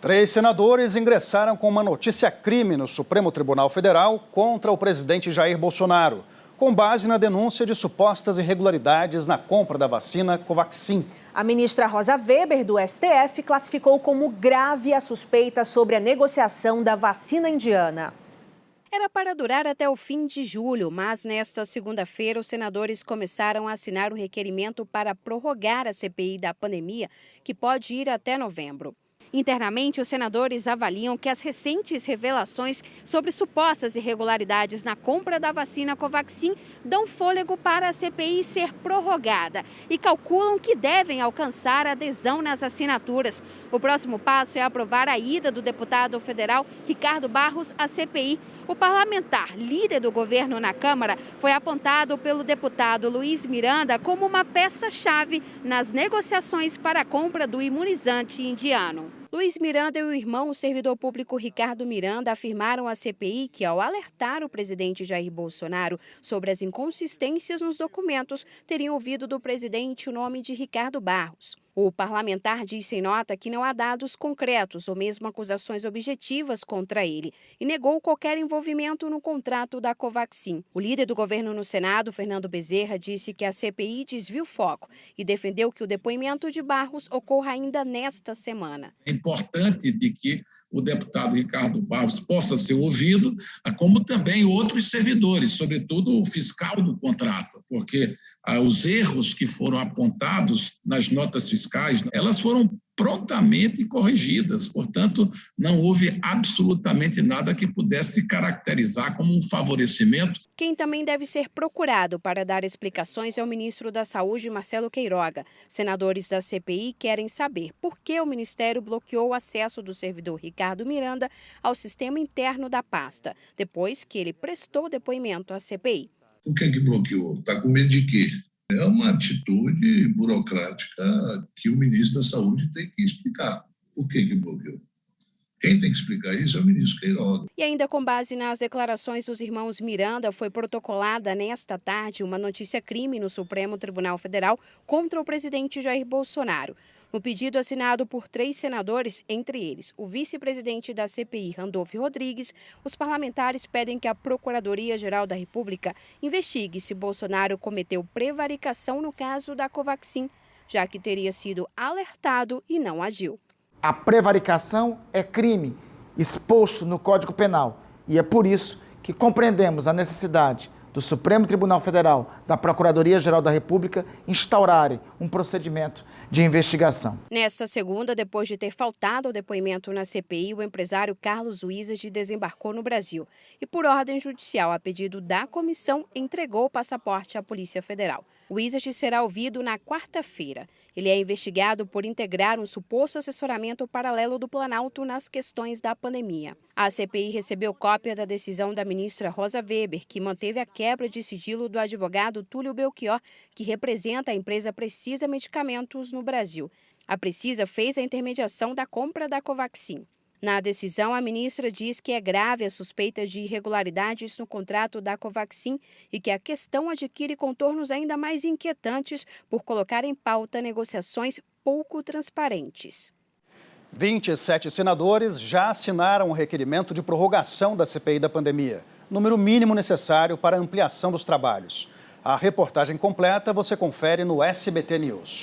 3 senadores ingressaram com uma notícia-crime no Supremo Tribunal Federal contra o presidente Jair Bolsonaro, com base na denúncia de supostas irregularidades na compra da vacina Covaxin. A ministra Rosa Weber, do STF, classificou como grave a suspeita sobre a negociação da vacina indiana. Era para durar até o fim de julho, mas nesta segunda-feira os senadores começaram a assinar um requerimento para prorrogar a CPI da pandemia, que pode ir até novembro. Internamente, os senadores avaliam que as recentes revelações sobre supostas irregularidades na compra da vacina Covaxin dão fôlego para a CPI ser prorrogada e calculam que devem alcançar adesão nas assinaturas. O próximo passo é aprovar a ida do deputado federal Ricardo Barros à CPI. O parlamentar, líder do governo na Câmara, foi apontado pelo deputado Luiz Miranda como uma peça-chave nas negociações para a compra do imunizante indiano. Luiz Miranda e o irmão, o servidor público Ricardo Miranda, afirmaram à CPI que, ao alertar o presidente Jair Bolsonaro sobre as inconsistências nos documentos, teriam ouvido do presidente o nome de Ricardo Barros. O parlamentar disse em nota que não há dados concretos ou mesmo acusações objetivas contra ele e negou qualquer envolvimento no contrato da Covaxin. O líder do governo no Senado, Fernando Bezerra, disse que a CPI desvia o foco e defendeu que o depoimento de Barros ocorra ainda nesta semana. É importante de que o deputado Ricardo Barros possa ser ouvido, como também outros servidores, sobretudo o fiscal do contrato, porque os erros que foram apontados nas notas fiscais, elas foram prontamente corrigidas, portanto, não houve absolutamente nada que pudesse caracterizar como um favorecimento. Quem também deve ser procurado para dar explicações é o ministro da Saúde, Marcelo Queiroga. Senadores da CPI querem saber por que o ministério bloqueou o acesso do servidor Ricardo Miranda ao sistema interno da pasta, depois que ele prestou depoimento à CPI. Por que bloqueou? Está com medo de quê? É uma atitude burocrática que o ministro da Saúde tem que explicar. Por que bloqueou? Quem tem que explicar isso é o ministro Queiroga. E ainda com base nas declarações dos irmãos Miranda, foi protocolada nesta tarde uma notícia-crime no Supremo Tribunal Federal contra o presidente Jair Bolsonaro. No pedido assinado por 3 senadores, entre eles o vice-presidente da CPI, Randolfo Rodrigues, os parlamentares pedem que a Procuradoria-Geral da República investigue se Bolsonaro cometeu prevaricação no caso da Covaxin, já que teria sido alertado e não agiu. A prevaricação é crime exposto no Código Penal e é por isso que compreendemos a necessidade do Supremo Tribunal Federal, da Procuradoria-Geral da República, instaurarem um procedimento de investigação. Nesta segunda, depois de ter faltado ao depoimento na CPI, o empresário Carlos Wizard desembarcou no Brasil e, por ordem judicial, a pedido da comissão, entregou o passaporte à Polícia Federal. O Wizard será ouvido na quarta-feira. Ele é investigado por integrar um suposto assessoramento paralelo do Planalto nas questões da pandemia. A CPI recebeu cópia da decisão da ministra Rosa Weber, que manteve a quebra de sigilo do advogado Túlio Belchior, que representa a empresa Precisa Medicamentos no Brasil. A Precisa fez a intermediação da compra da Covaxin. Na decisão, a ministra diz que é grave a suspeita de irregularidades no contrato da Covaxin e que a questão adquire contornos ainda mais inquietantes por colocar em pauta negociações pouco transparentes. 27 senadores já assinaram o requerimento de prorrogação da CPI da pandemia, número mínimo necessário para a ampliação dos trabalhos. A reportagem completa você confere no SBT News.